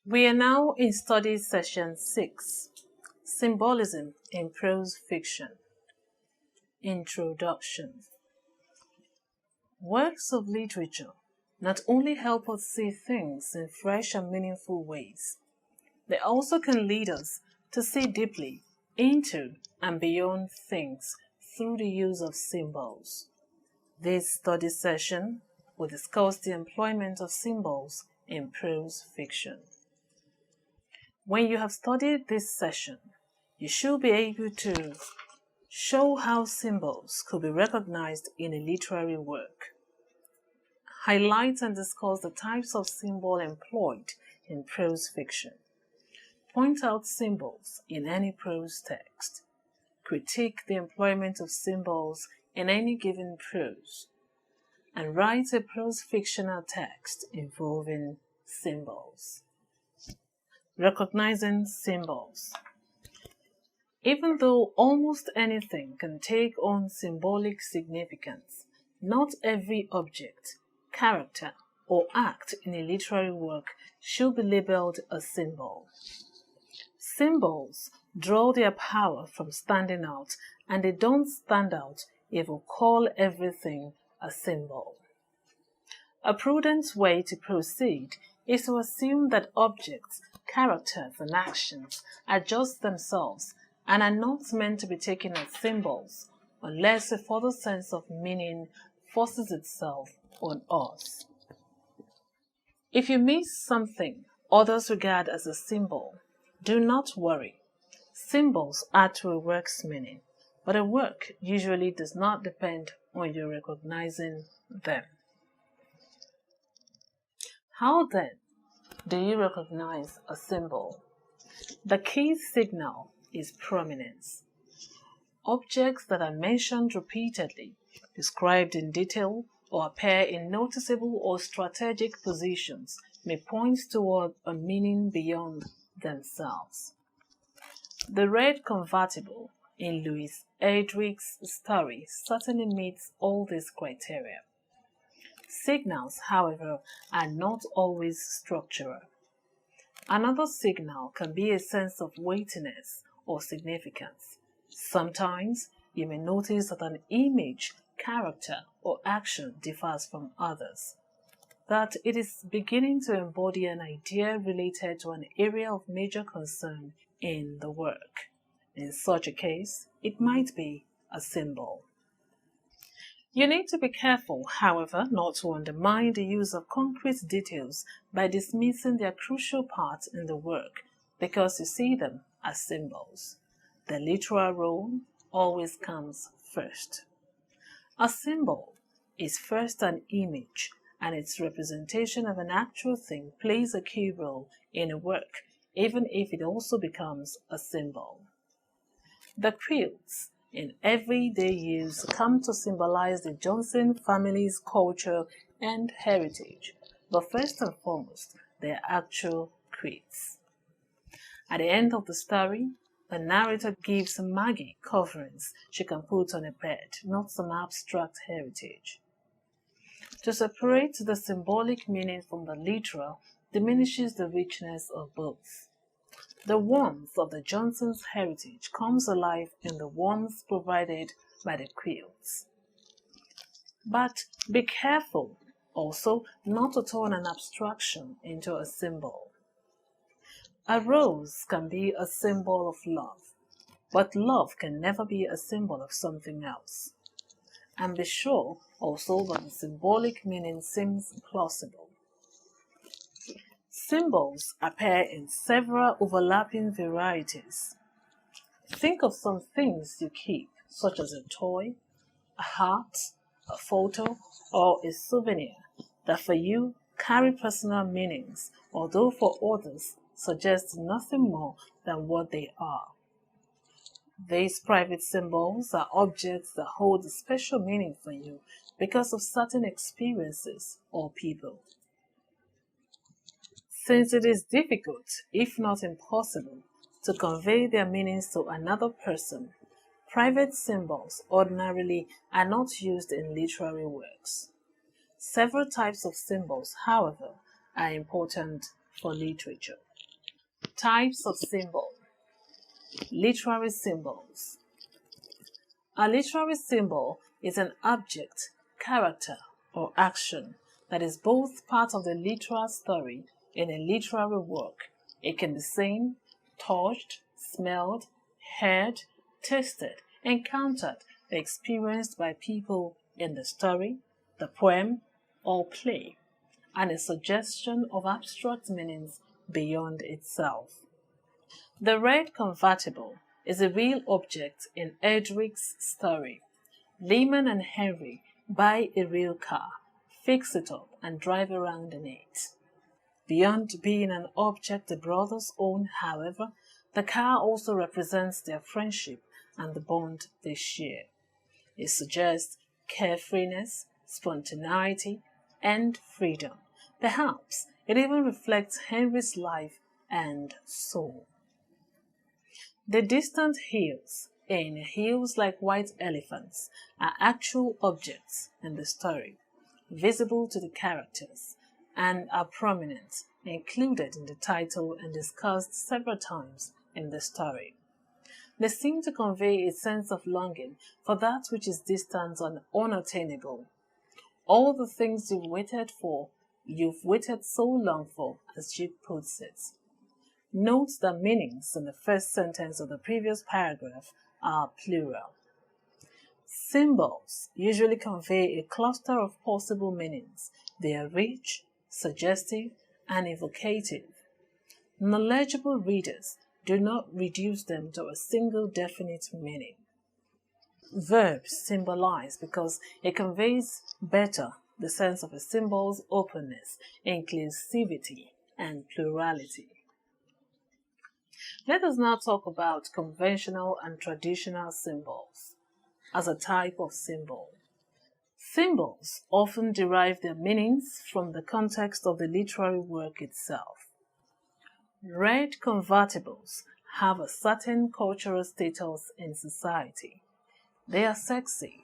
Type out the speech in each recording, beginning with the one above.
We are now in study session 6, Symbolism in Prose Fiction. Introduction. Works of literature not only help us see things in fresh and meaningful ways, they also can lead us to see deeply into and beyond things through the use of symbols. This study session will discuss the employment of symbols in prose fiction. When you have studied this session, you should be able to show how symbols could be recognized in a literary work. Highlight and discuss the types of symbol employed in prose fiction. Point out symbols in any prose text. Critique the employment of symbols in any given prose. And write a prose fictional text involving symbols. Recognizing symbols. Even though almost anything can take on symbolic significance, not every object, character, or act in a literary work should be labeled a symbol. Symbols draw their power from standing out, and they don't stand out if we call everything a symbol. A prudent way to proceed is to assume that objects, characters, and actions are just themselves and are not meant to be taken as symbols unless a further sense of meaning forces itself on us. If you miss something others regard as a symbol, do not worry. Symbols add to a work's meaning, but a work usually does not depend on you recognizing them. How then do you recognize a symbol? The key signal is prominence. Objects that are mentioned repeatedly, described in detail, or appear in noticeable or strategic positions may point toward a meaning beyond themselves. The red convertible in Louis Erdrich's story certainly meets all these criteria. Signals, however, are not always structural. Another signal can be a sense of weightiness or significance. Sometimes you may notice that an image, character, or action differs from others, that it is beginning to embody an idea related to an area of major concern in the work. In such a case, it might be a symbol. You need to be careful, however, not to undermine the use of concrete details by dismissing their crucial part in the work because you see them as symbols. The literal role always comes first. A symbol is first an image, and its representation of an actual thing plays a key role in a work, even if it also becomes a symbol. The quilts in everyday use come to symbolize the Johnson family's culture and heritage, but first and foremost, they are actual quilts. At the end of the story, the narrator gives Maggie coverings she can put on a bed, not some abstract heritage. To separate the symbolic meaning from the literal diminishes the richness of both. The warmth of the Johnson's heritage comes alive in the warmth provided by the quilts. But be careful also not to turn an abstraction into a symbol. A rose can be a symbol of love, but love can never be a symbol of something else. And be sure also that the symbolic meaning seems plausible. Symbols appear in several overlapping varieties. Think of some things you keep, such as a toy, a heart, a photo, or a souvenir that for you carry personal meanings, although for others suggest nothing more than what they are. These private symbols are objects that hold a special meaning for you because of certain experiences or people. Since it is difficult, if not impossible, to convey their meanings to another person, private symbols ordinarily are not used in literary works. Several types of symbols, however, are important for literature. Types of symbol. Literary symbols. A literary symbol is an object, character, or action that is both part of the literal story in a literary work. It can be seen, touched, smelled, heard, tasted, encountered, or experienced by people in the story, the poem, or play, and a suggestion of abstract meanings beyond itself. The red convertible is a real object in Edric's story. Lehman and Henry buy a real car, fix it up, and drive around in it. Beyond being an object the brothers own, however, the car also represents their friendship and the bond they share. It suggests carefreeness, spontaneity, and freedom. Perhaps it even reflects Henry's life and soul. The distant hills in Hills Like White Elephants are actual objects in the story, visible to the characters, and are prominent, included in the title and discussed several times in the story. They seem to convey a sense of longing for that which is distant and unattainable. All the things you've waited so long for, as Jip puts it. Note that meanings in the first sentence of the previous paragraph are plural. Symbols usually convey a cluster of possible meanings. They are rich, suggestive, and evocative. Knowledgeable readers do not reduce them to a single definite meaning. Verbs symbolize because it conveys better the sense of a symbol's openness, inclusivity, and plurality. Let us now talk about conventional and traditional symbols as a type of symbol. Symbols often derive their meanings from the context of the literary work itself. Red convertibles have a certain cultural status in society. They are sexy,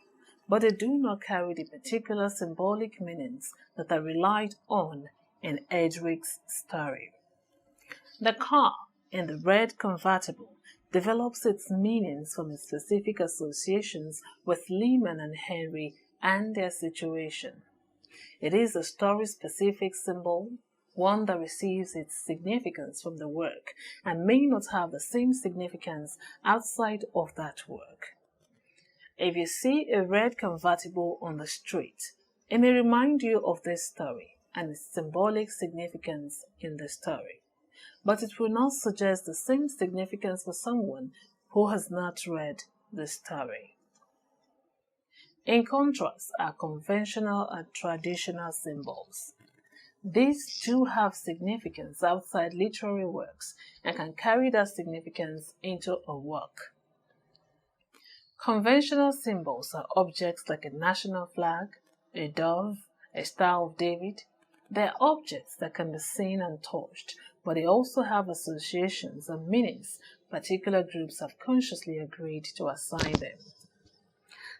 but they do not carry the particular symbolic meanings that are relied on in Edric's story. The car in the red convertible develops its meanings from its specific associations with Lehman and Henry and their situation. It is a story-specific symbol, one that receives its significance from the work and may not have the same significance outside of that work. If you see a red convertible on the street, it may remind you of this story and its symbolic significance in the story, but it will not suggest the same significance for someone who has not read the story. In contrast are conventional and traditional symbols. These do have significance outside literary works and can carry that significance into a work. Conventional symbols are objects like a national flag, a dove, a Star of David. They are objects that can be seen and touched, but they also have associations and meanings particular groups have consciously agreed to assign them.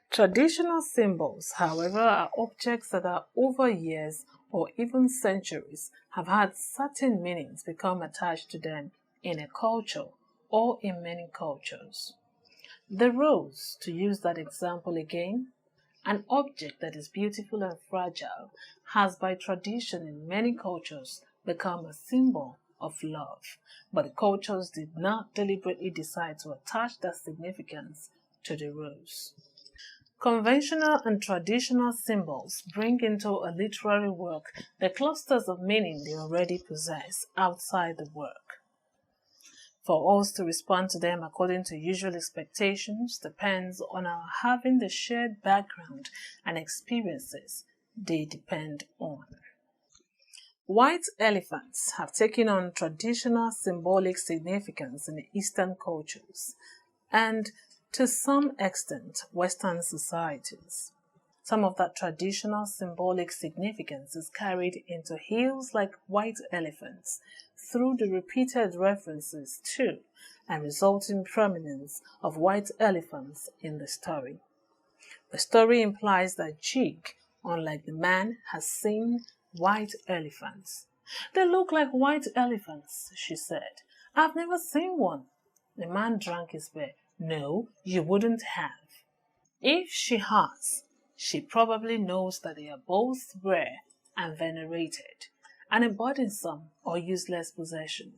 Traditional symbols, however, are objects that are over years or even centuries have had certain meanings become attached to them in a culture or in many cultures. The rose, to use that example again, an object that is beautiful and fragile, has by tradition in many cultures become a symbol of love, but the cultures did not deliberately decide to attach that significance to the rose. Conventional and traditional symbols bring into a literary work the clusters of meaning they already possess outside the work. For us to respond to them according to usual expectations depends on our having the shared background and experiences they depend on. White elephants have taken on traditional symbolic significance in the Eastern cultures and, to some extent, Western societies. Some of that traditional symbolic significance is carried into Hills Like White Elephants through the repeated references to and resulting prominence of white elephants in the story. The story implies that Jig, unlike the man, has seen white elephants. They look like white elephants, she said. I've never seen one. The man drank his beer. No, you wouldn't have. If she has, she probably knows that they are both rare and venerated, and a burdensome or useless possession.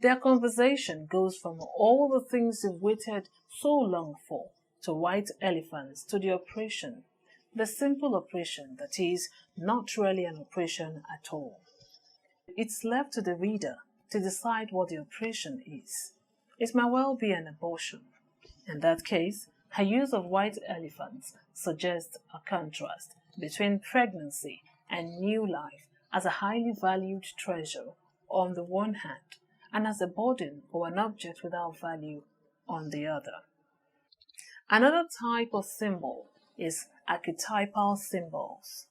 Their conversation goes from all the things you've waited so long for to white elephants to the operation, the simple operation that is not really an operation at all. It's left to the reader to decide what the operation is. It might well be an abortion. In that case, her use of white elephants suggests a contrast between pregnancy and new life as a highly valued treasure on the one hand, and as a burden or an object without value on the other. Another type of symbol is archetypal symbols.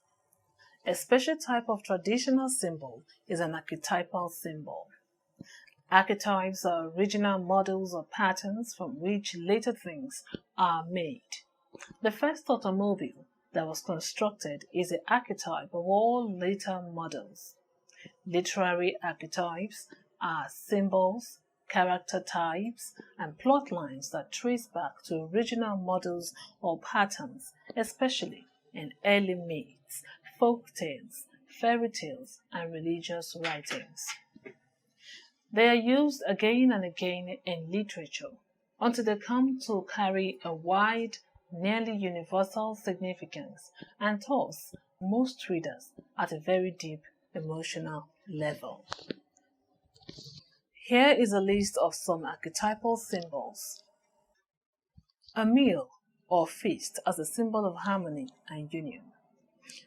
A special type of traditional symbol is an archetypal symbol. Archetypes are original models or patterns from which later things are made. The first automobile that was constructed is the archetype of all later models. Literary archetypes are symbols, character types, and plot lines that trace back to original models or patterns, especially in early myths, folk tales, fairy tales, and religious writings. They are used again and again in literature until they come to carry a wide, nearly universal significance and thus most readers at a very deep emotional level. Here is a list of some archetypal symbols. A meal or feast as a symbol of harmony and union.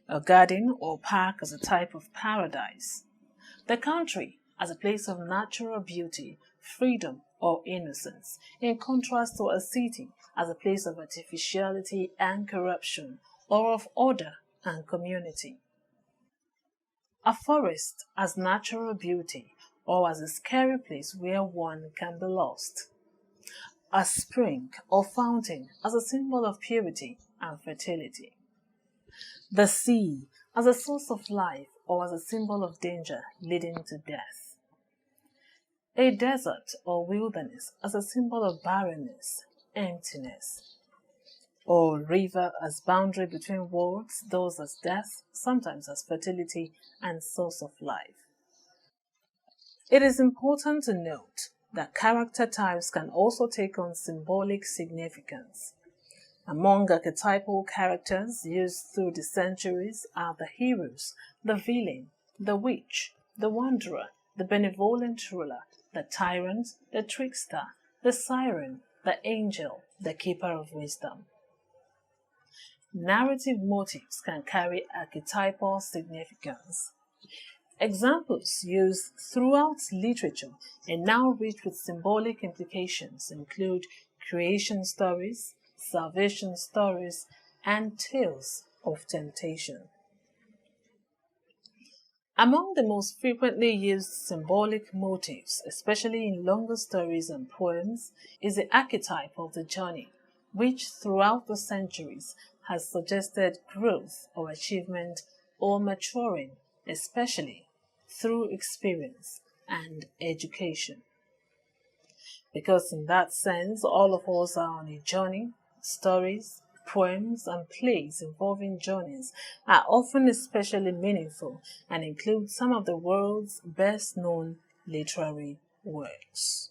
A garden or park as a type of paradise. The country as a place of natural beauty, freedom, or innocence, in contrast to a city as a place of artificiality and corruption, or of order and community. A forest as natural beauty, or as a scary place where one can be lost. A spring or fountain as a symbol of purity and fertility. The sea as a source of life or as a symbol of danger leading to death. A desert or wilderness as a symbol of barrenness, emptiness. Or river as boundary between worlds, those as death, sometimes as fertility and source of life. It is important to note that character types can also take on symbolic significance. Among archetypal characters used through the centuries are the heroes, the villain, the witch, the wanderer, the benevolent ruler, the tyrant, the trickster, the siren, the angel, the keeper of wisdom. Narrative motifs can carry archetypal significance. Examples used throughout literature and now rich with symbolic implications include creation stories, salvation stories, and tales of temptation. Among the most frequently used symbolic motifs, especially in longer stories and poems, is the archetype of the journey, which throughout the centuries has suggested growth or achievement or maturing, especially through experience and education. Because in that sense, all of us are on a journey, stories, poems, and plays involving journeys are often especially meaningful and include some of the world's best-known literary works.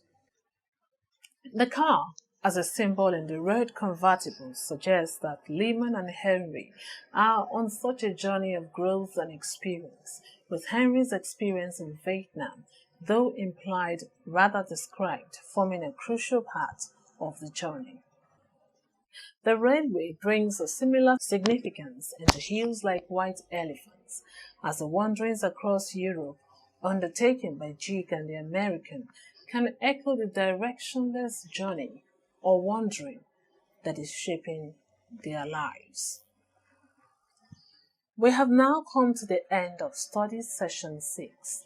The car as a symbol in the red convertible suggests that Lehman and Henry are on such a journey of growth and experience, with Henry's experience in Vietnam, though implied rather described, forming a crucial part of the journey. The railway brings a similar significance into hills like white elephants, as the wanderings across Europe undertaken by Jig and the American can echo the directionless journey or wandering that is shaping their lives. We have now come to the end of study session 6.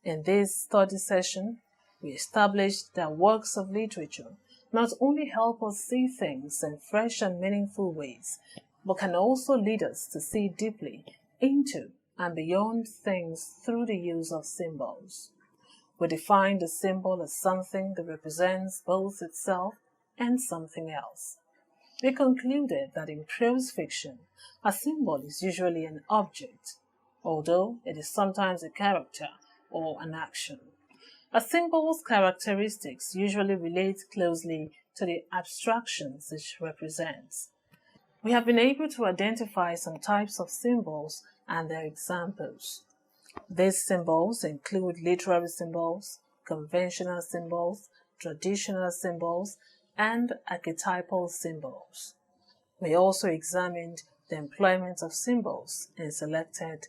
In this study session, we established that works of literature not only help us see things in fresh and meaningful ways, but can also lead us to see deeply into and beyond things through the use of symbols. We define the symbol as something that represents both itself and something else. We concluded that in prose fiction, a symbol is usually an object, although it is sometimes a character or an action. A symbol's characteristics usually relate closely to the abstractions it represents. We have been able to identify some types of symbols and their examples. These symbols include literary symbols, conventional symbols, traditional symbols, and archetypal symbols. We also examined the employment of symbols in selected